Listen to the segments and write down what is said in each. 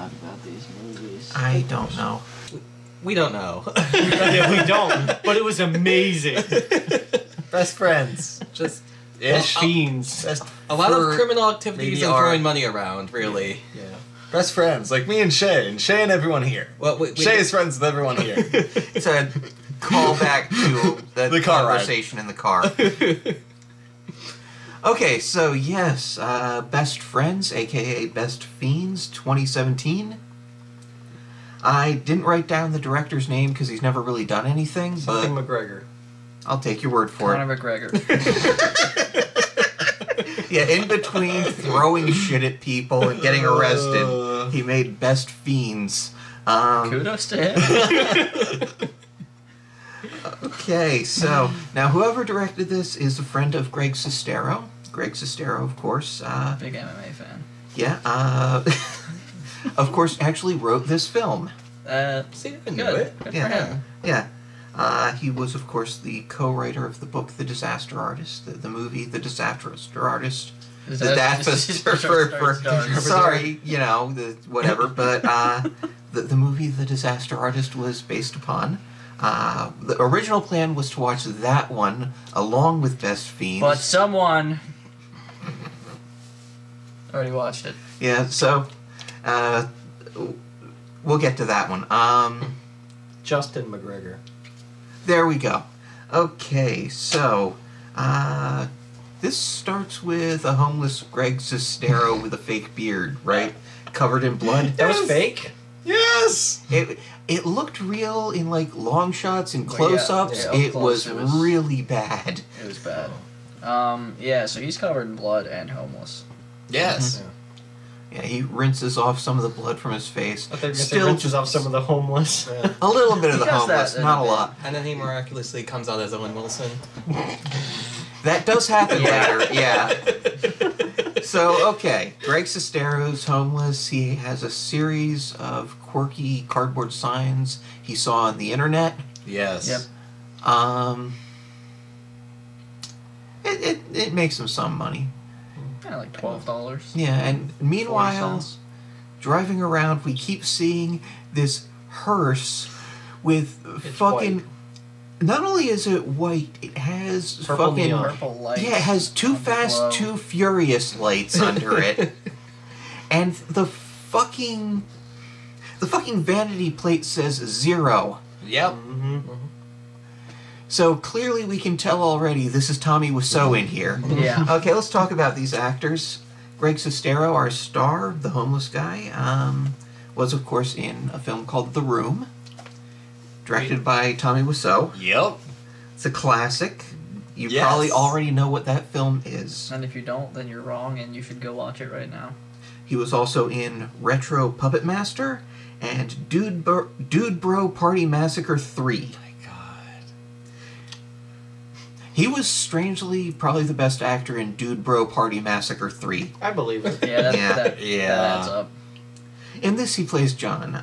talk about these movies? I don't know. We don't know. Yeah, we don't. But it was amazing. Best friends. Just Best fiends. best A lot of for criminal activities maybe and art. throwing money around, really. Yeah. Best friends, like me and Shay and everyone here. Well, Shay is friends with everyone here. It's a callback to the car ride. conversation in the car. Okay, so yes, Best Friends, aka Best Fiends, 2017. I didn't write down the director's name because he's never really done anything, Something but McGregor. I'll take your word for Conor it. McGregor. Yeah, in between throwing shit at people and getting arrested, he made Best Fiends. Kudos to him. Okay, so now whoever directed this is a friend of Greg Sestero. Greg Sestero, of course. Big MMA fan. Yeah, of course, actually wrote this film. See, I Good. knew it. Good Yeah. for him. Yeah. He was, of course, the co-writer of the book The Disaster Artist, the movie The Disaster Artist. Sorry, you know, whatever, but the movie The Disaster Artist was based upon. The original plan was to watch that one along with Best Fiends. But someone already watched it. Yeah, so we'll get to that one. Justin McGregor. There we go. Okay, so this starts with a homeless Greg Sestero with a fake beard, right? Covered in blood. That was fake? Yes! It looked real in like long shots and Well, close-ups. yeah, up it, close, was it was- really bad. It was bad. Yeah, so he's covered in blood and homeless. Yes. Yeah, he rinses off some of the blood from his face. I think Still rinses off some of the homeless. Yeah. a little bit of He the does that homeless, in not a a bit. lot. And then he miraculously comes out as Owen Wilson. That does happen Yeah. later, yeah. So, okay, Greg Sestero's homeless. He has a series of quirky cardboard signs he saw on the internet. Yes. Yep. It makes him some money. Yeah, like $12. Yeah, and meanwhile, 40 cents. driving around, we keep seeing this hearse with It's fucking... white. Not only is it white, it has Purple fucking... neon. Purple lights. Yeah, it has Too on the Fast, glow. Too Furious lights under it. And the fucking vanity plate says 0. Yep. Mm-hmm. So clearly we can tell already this is Tommy Wiseau in here. Yeah. Okay, let's talk about these actors. Greg Sestero, our star, the homeless guy, was of course in a film called The Room, directed by Tommy Wiseau. Yep. It's a classic. You Yes. probably already know what that film is. And if you don't, then you're wrong, and you should go watch it right now. He was also in Retro Puppet Master and Dude Bro Party Massacre 3. My God. He was strangely probably the best actor in Dude Bro Party Massacre 3. I believe it. Yeah, that, Yeah. that, Yeah. that adds up. In this, he plays John.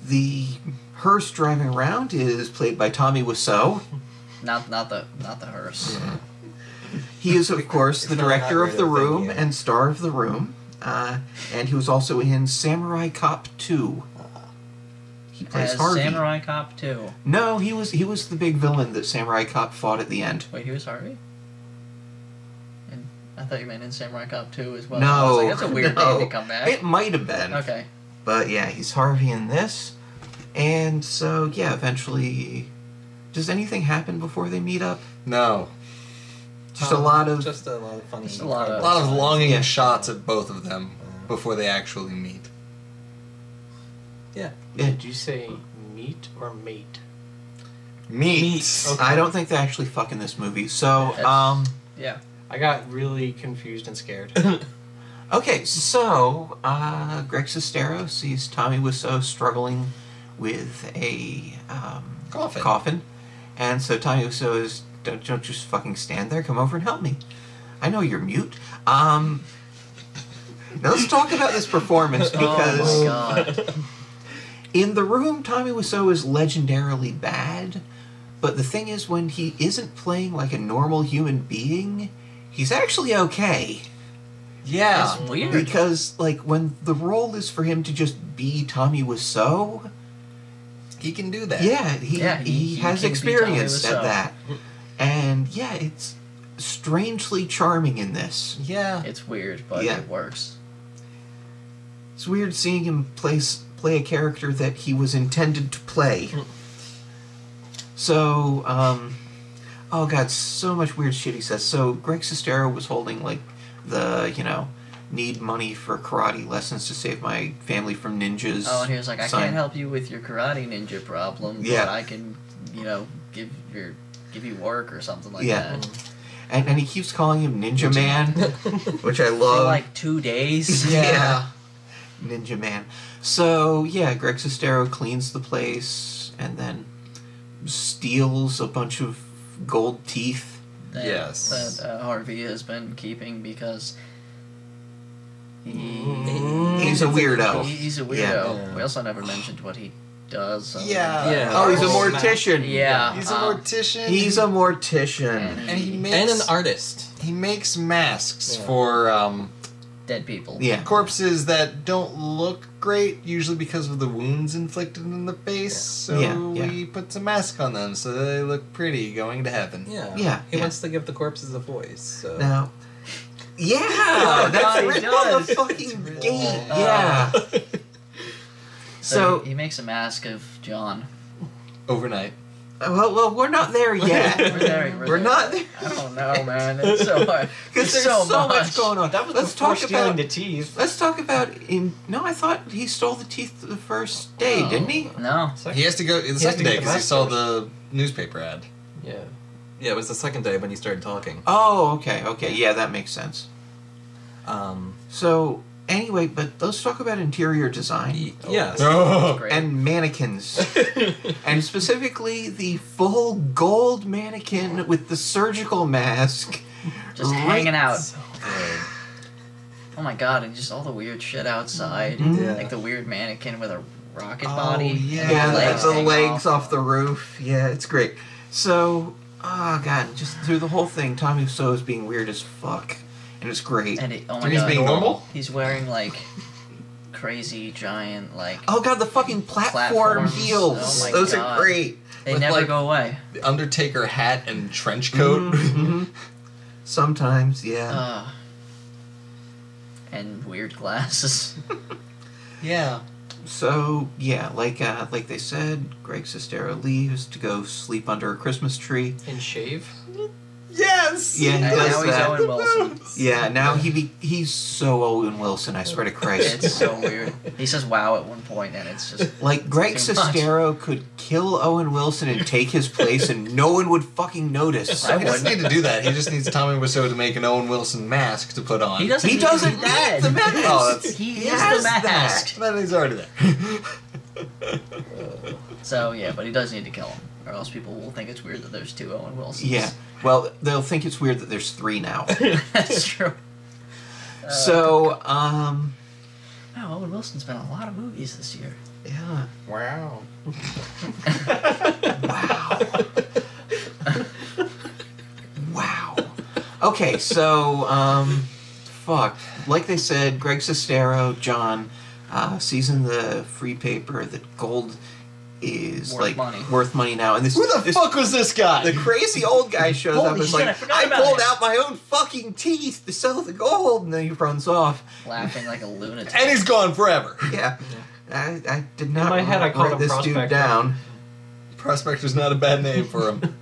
The hearse driving around is played by Tommy Wiseau. Not the hearse. He is, of course, the It's not director that of The great a thing, Room yeah. and star of The Room. And he was also in Samurai Cop 2. He plays As Harvey. Samurai Cop 2. No, he was the big villain that Samurai Cop fought at the end. Wait, he was Harvey? And I thought you meant in Samurai Cop 2 as well. No, I was like, that's a weird no. name to come back. It might have been. Okay. But yeah, he's Harvey in this. And so, yeah, eventually... Does anything happen before they meet up? No. Just a lot of... Just a lot of funny. Just a lot A of- lot of longing Yeah. shots of both of them before they actually meet. Yeah. Yeah. Did you say meat or mate? Meet. Okay. I don't think they actually fuck in this movie. So, That's- Yeah. I got really confused and scared. okay, so, Greg Sestero sees Tommy Wiseau struggling with a coffin. And so Tommy Wiseau is, don't just fucking stand there, come over and help me. I know you're mute. Now let's talk about this performance because Oh my god. in The Room, Tommy Wiseau is legendarily bad. But the thing is, when he isn't playing like a normal human being, he's actually okay. Yeah. It's weird. Because, like, when the role is for him to just be Tommy Wiseau, He can do that. yeah, he he has can be experience Tommy at Wiseau. that. And, yeah, it's strangely charming in this. Yeah. It's weird, but Yeah. it works. It's weird seeing him play a character that he was intended to play. So, oh god, so much weird shit he says. So, Greg Sestero was holding, like, the, need money for karate lessons to save my family from ninjas. Oh, and he was like, I sign. can't help you with your karate ninja problem, Yeah. but I can, give you work or something like Yeah. that. And he keeps calling him Ninja Man, which I love. For like 2 days. Yeah. Ninja Man. So, yeah, Greg Sestero cleans the place and then steals a bunch of gold teeth. Yes. That Harvey has been keeping because He's a weirdo. He's a weirdo. Yeah. We also never mentioned what he does. Yeah. Yeah. Oh, he's a Oh, mortician. Yeah. He's a mortician. He's a mortician. and he makes And an artist. He makes masks Yeah. for Dead people. Yeah. corpses that don't look great, usually because of the wounds inflicted in the face. So Yeah. we put some mask on them so they look pretty going to heaven. Yeah. Yeah, He yeah. wants to give the corpses a voice. So. Now, yeah, God, that's he written on the does. fucking gate. Oh. Yeah. So So, he makes a mask of John. Overnight. well, we're not there yet. We're there. We're not there. I don't know, man. It's so hard. Because There's there's so much. much going on. That was Let's before talk stealing about. the teeth. Let's talk about. No, I thought he stole the teeth the first day, didn't he? No. He has to go the has second to day get the because he mask saw first. the newspaper ad. Yeah. Yeah, it was the second day when he started talking. Oh, okay, yeah, that makes sense. Um, So anyway, but let's talk about interior design yes. Oh. Great. and mannequins, and specifically the full gold mannequin with the surgical mask, Just right- hanging out. So good. Oh my god, and just all the weird shit outside. Mhm. Yeah. Like the weird mannequin with a rocket Oh, body. yeah. Yeah, Legs the hanging legs off the roof. Yeah, it's great. So, oh god, just through the whole thing, Tommy Wiseau is being weird as fuck, and it's great. And oh my And he's god. being normal. He's wearing like crazy giant like Oh god, the fucking platform Platforms. heels. Oh my Those God. are great. they with, never like- go away. The Undertaker hat and trench coat. Mhm. Sometimes, yeah. And weird glasses. Yeah. So yeah, like they said, Greg Sestero leaves to go sleep under a Christmas tree. And shave? Yes. Yeah, he And does now he's that. Owen Wilson. Yeah, now he's so Owen Wilson. I swear to Christ. It's so weird. He says "wow" at one point, and it's just Like Greg too much. Sestero could kill Owen Wilson and take his place, and no one would fucking notice. I He doesn't need to do that. He just needs Tommy Wiseau to make an Owen Wilson mask to put on. he doesn't. He need to be doesn't dead. need the mask. Oh, that's- He He is has the mask. Then he's already there. So yeah, but he does need to kill him, or else people will think it's weird that there's two Owen Wilsons. Yeah. Well, they'll think it's weird that there's 3 now. That's true. So, Wow, Owen Wilson's been in a lot of movies this year. yeah. Wow. Wow. Okay, so, fuck. Like they said, Greg Sestero, John, sees in the free paper that gold is worth money now. And this Who the fuck was this guy? the crazy old guy shows up Holy and is shit, I like, forgot I about pulled him." out my own fucking teeth to sell the gold, and then he runs off. Laughing like a lunatic. And he's gone forever. Yeah. I did not my head, I called write him this dude Prospector. down. Prospector's not a bad name for him.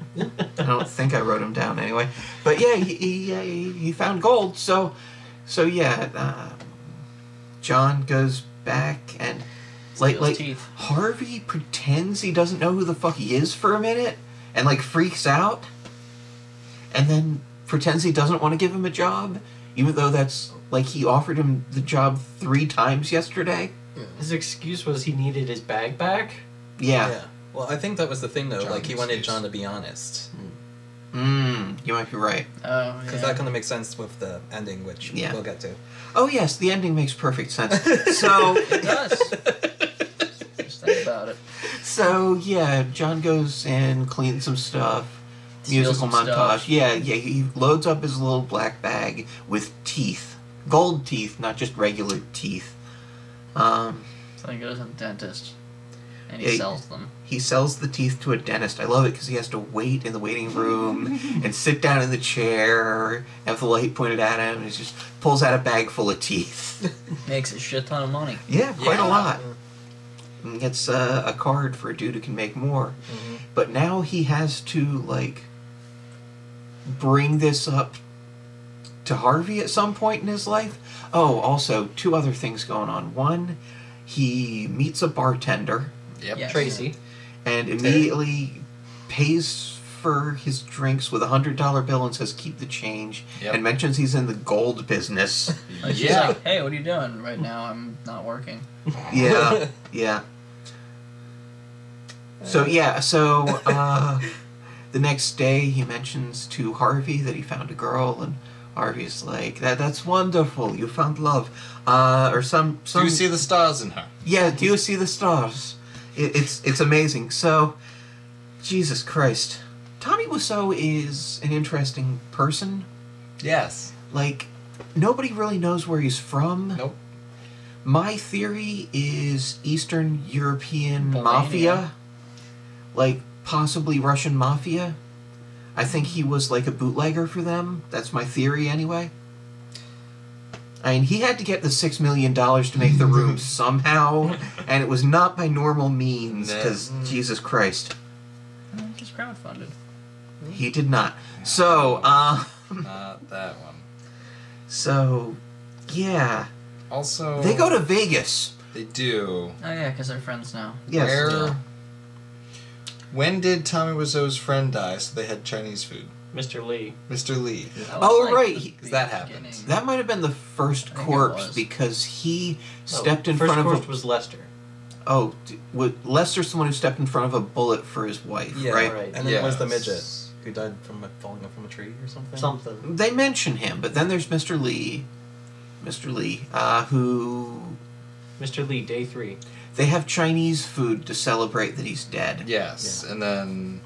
I don't think I wrote him down anyway. But yeah, he found gold. So yeah, John goes back and Steals like teeth. Harvey pretends he doesn't know who the fuck he is for a minute and like freaks out, and then pretends he doesn't want to give him a job, even though that's like he offered him the job 3 times yesterday. His excuse was he needed his bag back? Yeah. Well, I think that was the thing, though. John's like, he wanted excuse. John to be honest. You might be right. Oh, Because yeah. that kind of makes sense with the ending, which Yeah. we'll get to. Oh yes, the ending makes perfect sense. So It does. Just think about it. So yeah, John goes in, cleans some stuff, Steals musical some montage. stuff. Yeah, he loads up his little black bag with teeth. gold teeth, not just regular teeth. So he goes to the dentist, and he sells them. He sells the teeth to a dentist. I love it because he has to wait in the waiting room and sit down in the chair, have the light pointed at him, and he just pulls out a bag full of teeth. Makes a shit ton of money. Yeah, quite a lot. And gets a card for a dude who can make more. Mm-hmm. But now he has to, like, bring this up to Harvey at some point in his life. Oh, also, 2 other things going on. One, he meets a bartender. Yep. Yes. Tracy. And immediately pays for his drinks with a $100 bill and says, keep the change. Yep. And mentions he's in the gold business. Like, she's like, hey, what are you doing? Right now, I'm not working. Yeah, yeah. So, the next day he mentions to Harvey that he found a girl, and Harvey's like, that's wonderful, you found love. Or some... Do you see the stars in her? Yeah, do you see the stars? It's amazing. So, Jesus Christ. Tommy Wiseau is an interesting person. Yes. Like, nobody really knows where he's from. Nope. My theory is Eastern European Romania. mafia. Like, possibly Russian mafia. I think he was like a bootlegger for them. That's my theory anyway. I mean, he had to get the $6 million to make the room somehow, and it was not by normal means, because Jesus Christ. Just crowdfunded. He did not. So, Not that one. So, yeah. Also... They go to Vegas. They do. Oh yeah, because they're friends now. Yes. Where... When did Tommy Wiseau's friend die, so they had Chinese food? Mr. Lee. Mr. Lee. That was, Oh, like, right. the That beginning. happens. That might have been the first think it corpse was. because he stepped in first front of corpse a... was Lester. Oh, Lester's the one who stepped in front of a bullet for his wife, Yeah, right? Right. And then it was the Yes. midget who died from falling off from a tree or something. Something. They mention him, but then there's Mr. Lee. Mr. Lee, who... Mr. Lee, day 3. They have Chinese food to celebrate that he's dead. Yes, and then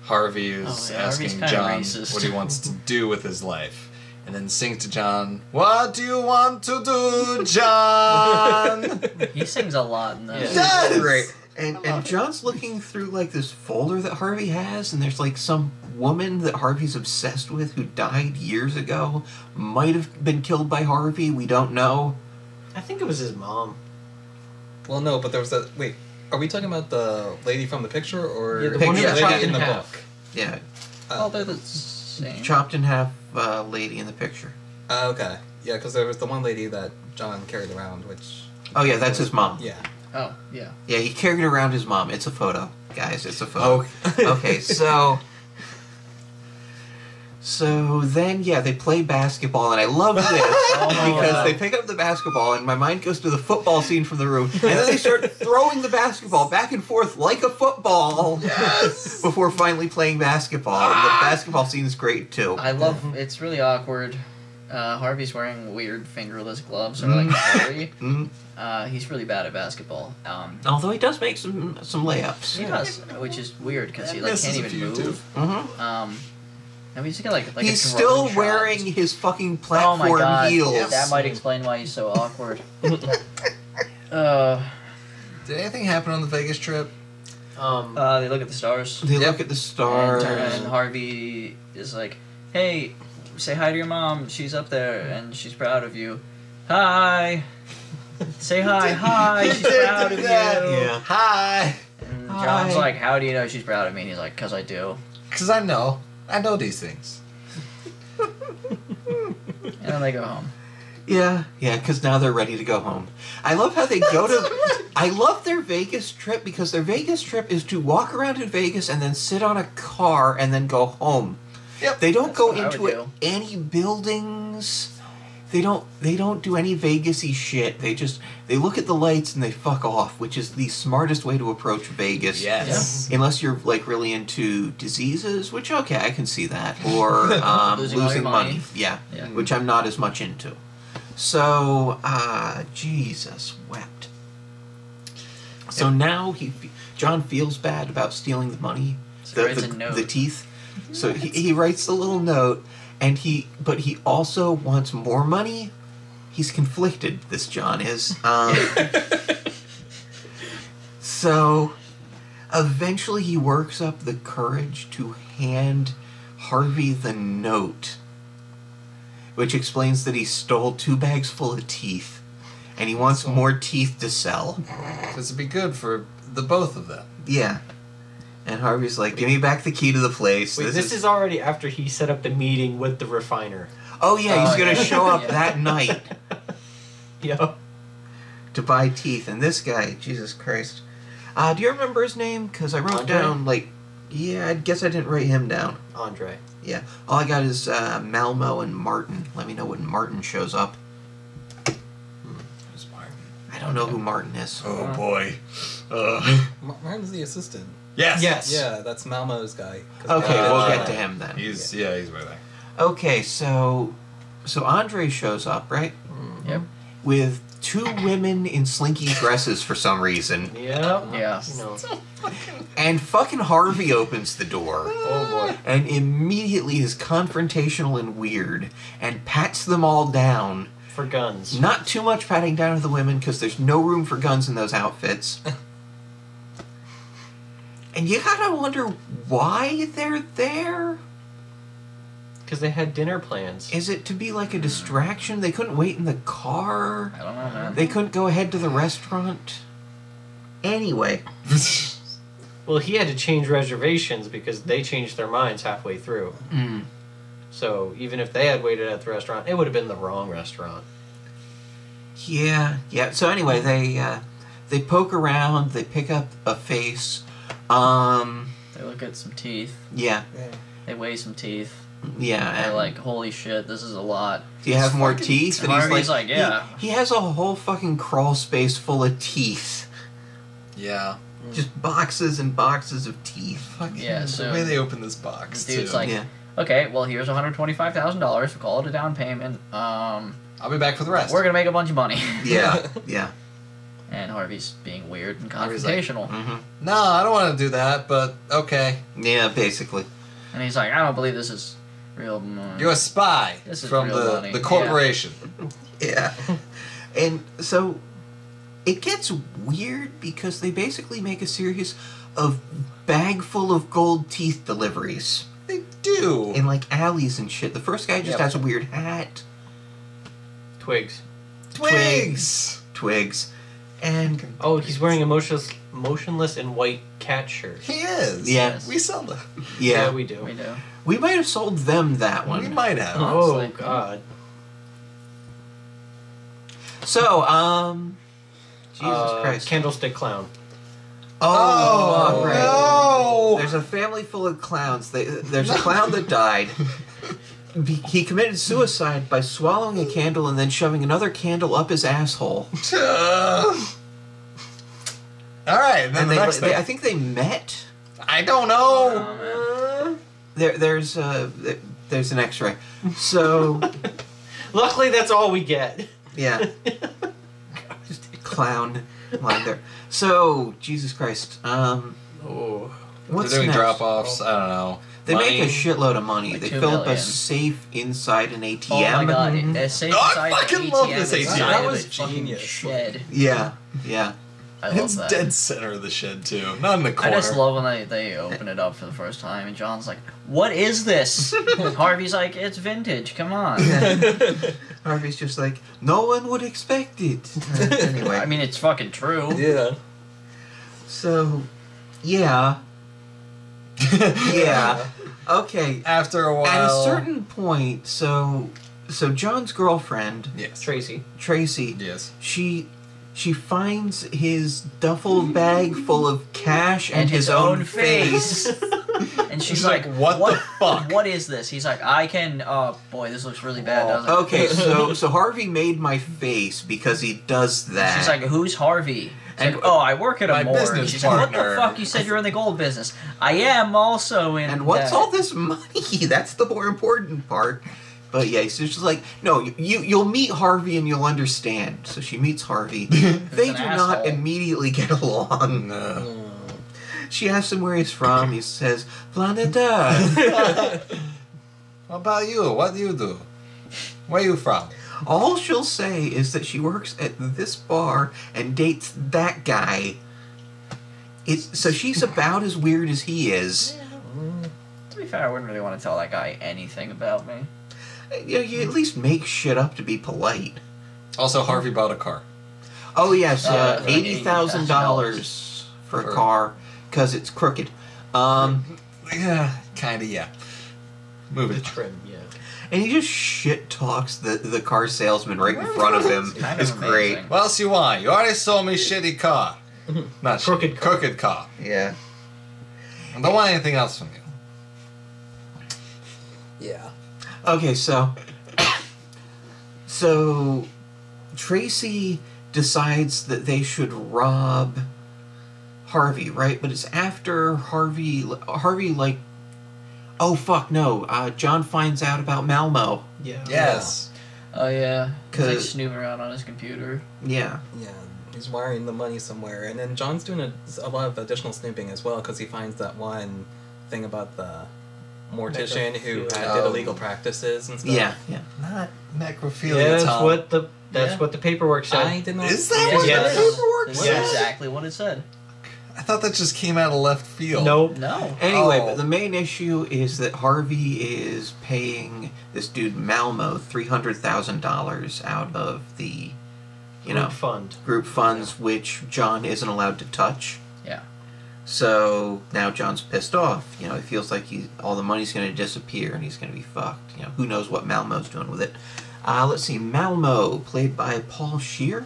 Harvey is Oh, yeah, Harvey's asking kinda John racist. what he wants to do with his life. And then sings to John, "What do you want to do, John?" He sings a lot in this. Yeah. Yes! Great. And John's looking through, like, this folder that Harvey has, and there's, like, some woman that Harvey's obsessed with who died years ago. Might have been killed by Harvey, we don't know. I think it was his mom. Well, no, but there was that. Wait, are we talking about the lady from the picture or Yeah, the one who the chopped lady in in the half. book? Yeah, Oh, they're the same. chopped in half lady in the picture. Okay, yeah, because there was the one lady that John carried around, which. Oh, yeah, that's his mom. Yeah. Oh, yeah. Yeah, he carried around his mom. It's a photo, guys. It's a photo. Oh. Okay, so then, yeah, they play basketball, and I love this because they pick up the basketball, and my mind goes to the football scene from The Room, and then they start throwing the basketball back and forth like a football before finally playing basketball. And the basketball scene is great, too. I love. It's really awkward. Harvey's wearing weird fingerless gloves, or like Harry. Mhm. He's really bad at basketball. Although he does make some layups. He does, which is weird because he like Misses can't a even few, move. Mm-hmm. And he's got like He's a still drone shot. wearing his fucking Oh platform my god! heels. That might explain why he's so awkward. Did anything happen on the Vegas trip? They look at the stars. They look at the stars. And Harvey is like, "Hey, say hi to your mom. She's up there and she's proud of you. Hi. Say hi. Hi. She's proud of you." Yeah. Hi. And John's Hi. like, "How do you know she's proud of me?" And he's like, "'Cause I do." Because I know these things. And then they go home. Yeah, because now they're ready to go home. I love how they go to... I love their Vegas trip because their Vegas trip is to walk around in Vegas and then sit on a car and then go home. Yep. They don't That's go what I into would do. any buildings. They don't do any Vegas-y shit. They look at the lights and they fuck off, which is the smartest way to approach Vegas. Yes. Unless you're like really into diseases, which okay, I can see that, or Losing all your losing money. money. Yeah, Yeah. which I'm not as much into. So, Jesus wept. So now John feels bad about stealing the money, So he writes a note. the teeth. So he writes a little note, and he also wants more money, he's conflicted, this John is. So, eventually he works up the courage to hand Harvey the note, which explains that he stole 2 bags full of teeth, and he wants more teeth to sell. This would be good for the both of them. Yeah. And Harvey's like, give me back the key to the place. Wait, this is already after he set up the meeting with the refiner. Oh yeah, he's going to show up Yeah. that night Yep. to buy teeth. And this guy, Jesus Christ. Do you remember his name? Because I wrote Andre? down, like, yeah, I guess I didn't write him down. Andre. Yeah. All I got is Malmo and Martin. Let me know when Martin shows up. Who's Martin? I don't know who Martin is. Oh boy. Martin's the assistant. Yes. Yes. Yeah, that's Malmo's guy. 'Cause Okay, Malmo- we'll get to him then. He's he's way back. Okay, so Andre shows up, right? Yep. With 2 women in slinky dresses for some reason. Yep. Yeah. You know. And fucking Harvey opens the door. Oh boy. And immediately is confrontational and weird and pats them all down. For guns. Not too much patting down of the women because there's no room for guns in those outfits. And you gotta wonder why they're there? Because they had dinner plans. Is it to be like a distraction? They couldn't wait in the car? I don't know, man. They couldn't go ahead to the restaurant? Anyway. Well, he had to change reservations because they changed their minds halfway through. Mm. So even if they had waited at the restaurant, it would have been the wrong restaurant. Yeah. So anyway, they poke around, they pick up a face. They look at some teeth. Yeah. They weigh some teeth. Yeah. They're And like, holy shit, this is a lot. do you have more teeth? And Harvey's like, yeah. He has a whole fucking crawl space full of teeth. Yeah. Just boxes and boxes of teeth. Fucking Yeah, so the way they open this box the dude's too. like, Yeah. okay, well, here's $125,000. We'll call it a down payment. I'll be back for the rest. We're going to make a bunch of money. Yeah. Yeah. And Harvey's being weird and Harvey's like, confrontational. Mm-hmm. No, I don't want to do that, but okay. Yeah, basically. And he's like, I don't believe this is real money. You're a spy This is from real money. the corporation. Yeah. And so it gets weird because they basically make a series of bag full of gold teeth deliveries They do. in like alleys and shit. The first guy just Yep. has a weird hat. Twigs. Twigs. And Oh, he's wearing a motionless and white cat shirt. He is. Yeah. We sell them. yeah, we do. We do. we might have sold them that We one. might have. Oh Honestly. God. So, Jesus Christ. Candlestick clown. Oh, right. no! There's a family full of clowns. There's a clown that died. He committed suicide by swallowing a candle and then shoving another candle up his asshole. All right, and then And the next thing. I think they met. I don't know. Oh, man. There's an X-ray. So Luckily, that's all we get. yeah, clown line there. So Jesus Christ. Oh. What's They're doing next? drop-offs. I don't know. They Money. make a shitload of money. Like they $2 fill up a million. safe inside an ATM. Oh my god, Mhm. a safe Oh, I inside fucking an love ATM this inside ATM. That of was a fucking genius. shed. Yeah. I love It's that. dead center of the shed too, not in the I corner. just love when they open it up for the first time and John's like, what is this? Harvey's like, it's vintage, come on. Harvey's just like, no one would expect it. Anyway, I mean, it's fucking true. Yeah. so yeah, yeah, okay. After a while. At a certain point, so John's girlfriend Yes. Tracy. Tracy, Yes. she finds his duffel bag full of cash and, And his own face. And she's He's like, like, what the fuck? What is this? He's like, I can, oh boy, this looks really bad, doesn't it? Okay, so Harvey made my face because he does that. She's like, who's Harvey? She's And- like, oh, I work at a My morgue. business She's like, what the partner. fuck? You said you're in the gold business. I am also in and what's that. all this money? That's the more important part. But yeah, so she's like, no, you'll meet Harvey and you'll understand. So she meets Harvey. They an do not asshole. immediately get along. No. She asks him where he's from. He says, Planet Earth. What about you? What do you do? Where you from? All she'll say is that she works at this bar and dates that guy. So she's about as weird as he is. Yeah. To be fair, I wouldn't really want to tell that guy anything about me. You at least make shit up to be polite. Also, Harvey bought a car. Oh yes, like $80,000 for a car because it's crooked. Yeah, kinda, yeah. Move The it. trim, yeah. And he just shit talks the car salesman right in front of him. Kind It's of great. amazing. What else you want? You already sold me shitty car. Not Crooked shitty, car. crooked car. Yeah. I don't want anything else from you. Yeah. Okay, so Tracy decides that they should rob Harvey, right? But it's after Harvey like, oh fuck no, John finds out about Malmo. Yeah. Yes. Oh yeah, he's like 'Cause- snooping around on his computer. Yeah. Yeah. He's wiring the money somewhere, and then John's doing a lot of additional snooping as well because he finds that one thing about the mortician who Necrophilia. did illegal practices and stuff. Yeah, yeah. Not necrophilia, Yeah, that's Tom. what the Yeah. what the paperwork said. I did not. Is that Yes, what Yes. the paperwork This said? is exactly what it said. I thought that just came out of left field. Nope. No. Anyway, Oh. but the main issue is that Harvey is paying this dude Malmo $300,000 out of the, Group fund. group funds, which John isn't allowed to touch. Yeah. So now John's pissed off. He feels like all the money's going to disappear and he's going to be fucked. Who knows what Malmo's doing with it. Let's see. Malmo, played by Paul Scheer,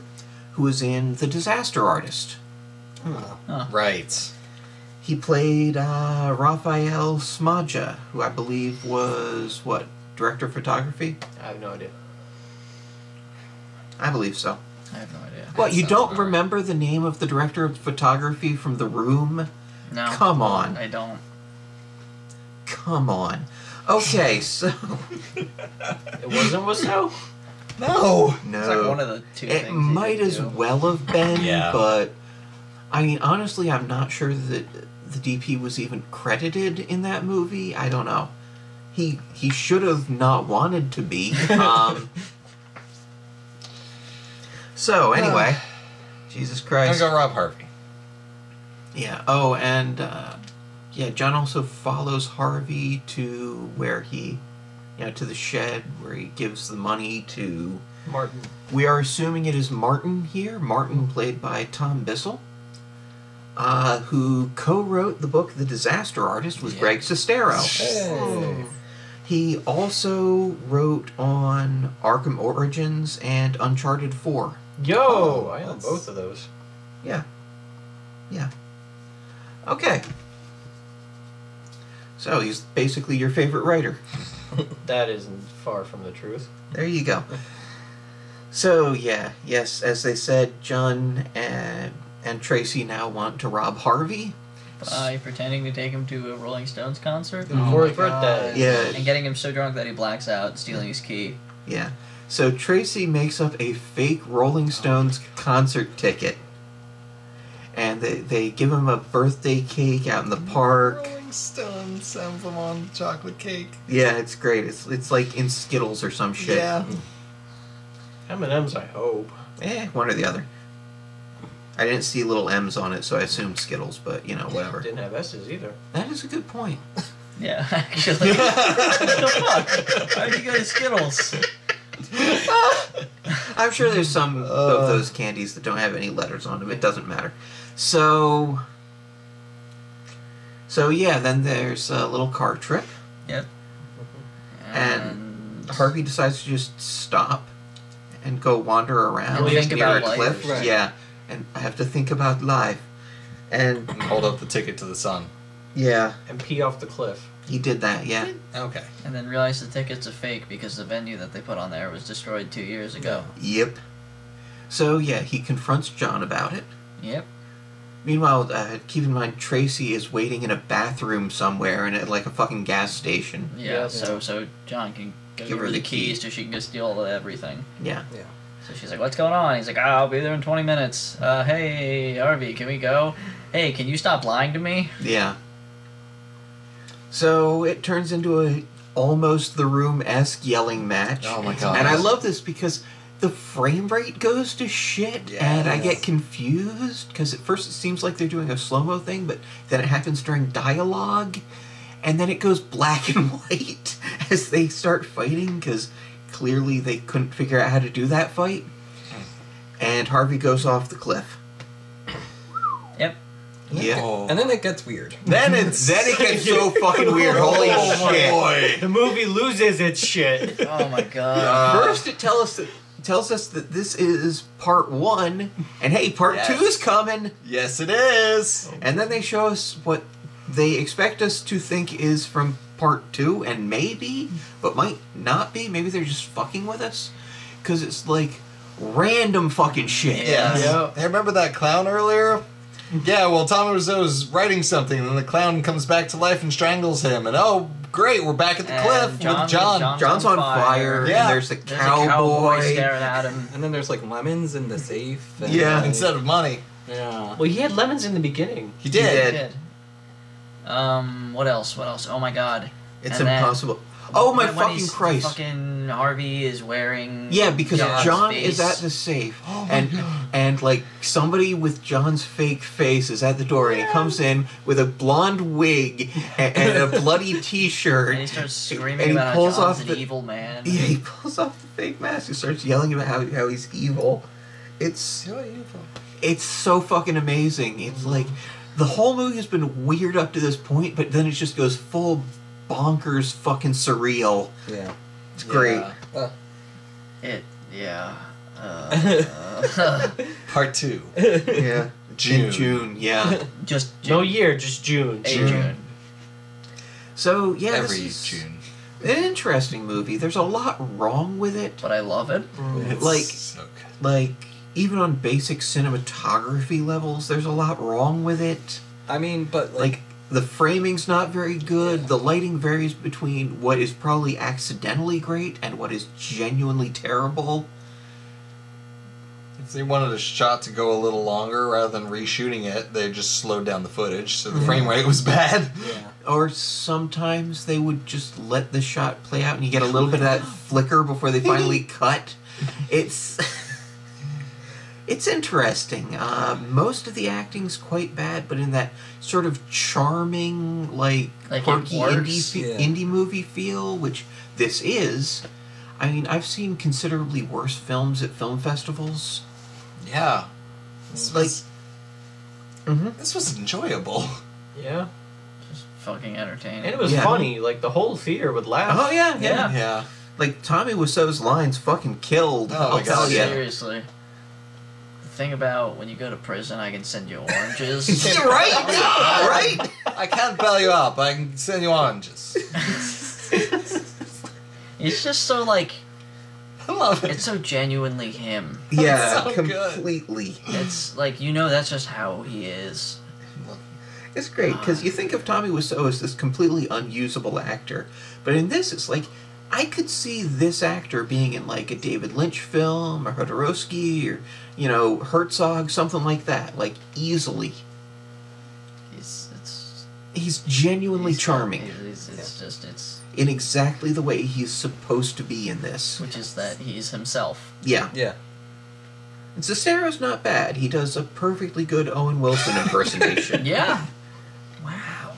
who is in The Disaster Artist. Right. He played Raphael Smadja, who I believe was, director of photography? I have no idea. I believe so. I have no idea. What, you sounds don't about right. remember the name of the director of photography from The Room? No. Come on. I don't. Come on. Okay, so... It wasn't Wiseau? No. No. It's like one of the two things. It he might did as do. well have been, Yeah. but... I mean, honestly, I'm not sure that the DP was even credited in that movie. I don't know. He should have not wanted to be. So, anyway. Jesus I'm Christ. gonna go Rob Harvey. Yeah. Oh, and John also follows Harvey to where he, to the shed where he gives the money to. Martin. We are assuming it is Martin here. Martin, played by Tom Bissell, who co-wrote the book *The Disaster Artist* with Greg Sestero. Hey. He also wrote on *Arkham Origins* and *Uncharted 4*. Yo! I own that's- both of those. Yeah. Yeah. Okay. So he's basically your favorite writer. That isn't far from the truth. There you go. So, yes, as they said, John and Tracy now want to rob Harvey. By pretending to take him to a Rolling Stones concert. For his my God. birthday. Yeah, And getting him so drunk that he blacks out, stealing his key. yeah. So Tracy makes up a fake Rolling Stones concert ticket. And they give him a birthday cake out in the park. Rolling Stones emblem on the chocolate cake. Yeah, it's great. It's like in Skittles or some shit. Yeah. M&M's, I hope. One or the other. I didn't see little M's on it, so I assumed Skittles, but, whatever. Didn't have S's either. That is a good point. Yeah, actually. What the fuck? How'd you go to Skittles? I'm sure there's some of those candies that don't have any letters on them. It doesn't matter. So then there's a little car trip. Yep. And Harvey decides to just stop and go wander around And think near about a life. cliff. Right. Yeah, and I have to think about life. And And hold up the ticket to the sun. yeah, And pee off the cliff. he did that. Yeah, Okay. And then realized the ticket's a fake because the venue that they put on there was destroyed 2 years ago. yep. So he confronts John about it. Yep. Meanwhile, keep in mind Tracy is waiting in a bathroom somewhere and at like a fucking gas station. Yeah, Yeah. so John can go give her the keys so she can go steal everything. Yeah. Yeah. So she's like, what's going on? He's like, I'll be there in 20 minutes. Hey, Harvey, can we go? Hey, can you stop lying to me? Yeah. So it turns into a almost The Room-esque yelling match. Oh my god. And I love this because the frame rate goes to shit, and I get confused because at first it seems like they're doing a slow-mo thing, but then it happens during dialogue, and then it goes black and white as they start fighting because clearly they couldn't figure out how to do that fight. And Harvey goes off the cliff. Yep. Yeah. Oh. And then it gets weird. Then it gets so fucking weird. Holy shit. Boy. The movie loses its shit. Oh my god. First it tells us that this is part 1, and hey, part 2 is coming. Yes, it is. And then they show us what they expect us to think is from part 2, and maybe, but might not be. Maybe they're just fucking with us. Because it's like random fucking shit. Yeah. Hey, remember that clown earlier? Yeah, well, Tommy Wiseau's writing something, and then the clown comes back to life and strangles him, and oh, great, we're back at the cliff with John. John's on fire, Yeah. and there's a There's a cowboy cowboy. staring at him. And then there's like lemons in the safe. And Yeah. Instead of money. Yeah. Well, he had lemons in the beginning. He did. did. What else? What else? Oh my god. It's And then- impossible. Oh my when fucking he's- Christ. Fucking Harvey is wearing. Yeah, because John's John face. is at the safe, Oh my and God. and like somebody with John's fake face is at the door, and he comes in with a blonde wig and a bloody T-shirt, And he starts screaming and he about pulls how John's off an the- evil man. Yeah, he pulls off the fake mask and starts yelling about how he's evil. It's so fucking amazing. It's like the whole movie has been weird up to this point, but then it just goes full bonkers fucking surreal. Yeah. It's great. Yeah. Part 2. Yeah. June. In June, yeah. Just No year, just June. June. So yeah, Every this is June. an interesting movie. There's a lot wrong with it. But I love it. It's Like- so good. Like even on basic cinematography levels, there's a lot wrong with it. I mean, but Like the framing's not very good. The lighting varies between what is probably accidentally great and what is genuinely terrible. If they wanted a shot to go a little longer rather than reshooting it, they just slowed down the footage, so the frame rate was bad. yeah. Or sometimes they would just let the shot play out and you get a little bit of that flicker before they finally cut. It's it's interesting. Most of the acting's quite bad, but in that sort of charming, like Like it quirky works. indie movie feel, which this is. I mean, I've seen considerably worse films at film festivals. Yeah. This Like- was, Mhm. this was enjoyable. Yeah. Just fucking entertaining. And it was Yeah. funny. Like, the whole theater would laugh. Oh yeah, yeah. Yeah. Yeah. Like Tommy Wiseau's lines fucking killed. Oh, I'll my tell God. you. Seriously. The thing about when you go to prison, I can send you oranges. Right, right. I can't bail you out, but I can send you oranges. It's just so like I love it. it's so genuinely him. Yeah, so good. completely. It's like that's just how he is. It's great because you think of Tommy Wiseau as this completely unusable actor, but in this, it's like I could see this actor being in like a David Lynch film, or Jodorowsky, or Herzog, something like that, like easily. He's genuinely charming It's in exactly the way he's supposed to be in this. which is that he's himself. Yeah. Yeah. And Sestero's not bad. He does a perfectly good Owen Wilson impersonation. Yeah. Wow.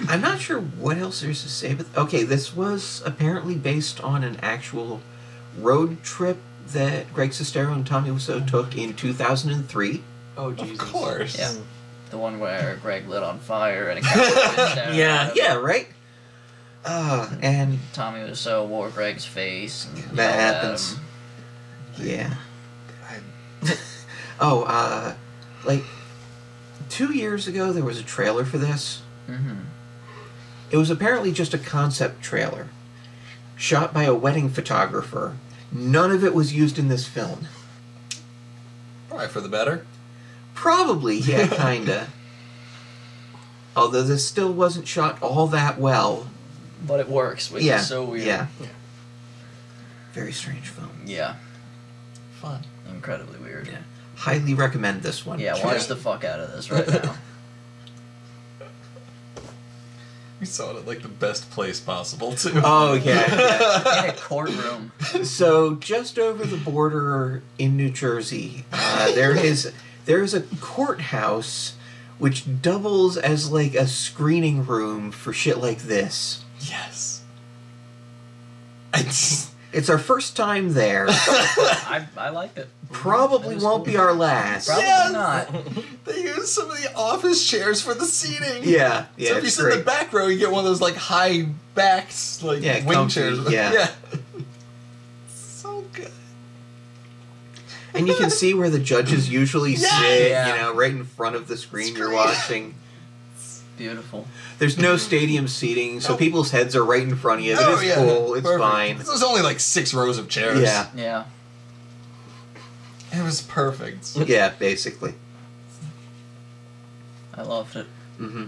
I'm not sure what else there's to say, but okay, this was apparently based on an actual road trip that Greg Sestero and Tommy Wiseau took in 2003. Oh, Of Jesus. course. Yeah. The one where Greg lit on fire and a cowboy staring at him. Yeah, right? And Tommy Wiseau wore Greg's face and that yelled at happens. him. Yeah. Oh, like 2 years ago there was a trailer for this. Mm-hmm. It was apparently just a concept trailer, shot by a wedding photographer. None of it was used in this film. Probably for the better. Probably, yeah, kinda. Although this still wasn't shot all that well. But it works, which Yeah, is so weird. yeah. Very strange film. Yeah. Fun. Incredibly weird. Yeah. Highly recommend this one. Yeah, watch the fuck out of this right now. We saw it at like the best place possible too. Oh yeah. In a courtroom. So just over the border in New Jersey, there is a courthouse which doubles as like a screening room for shit like this. Yes. It's our first time there. I like it. Probably won't be our last. Probably Yes! not. They use some of the office chairs for the seating. Yeah, So if you it's sit in the great. back row, you get one of those like high backs, like wing comfy, chairs. yeah. So good. And you can see where the judges usually Yeah! sit, Yeah. you know, right in front of the screen you're Screen. watching. Beautiful. There's no stadium seating, so Nope. people's heads are right in front of you. But it's cool. It's Perfect. fine. There's only like 6 rows of chairs. Yeah. Yeah. It was perfect. Yeah, basically. I loved it. Mm-hmm.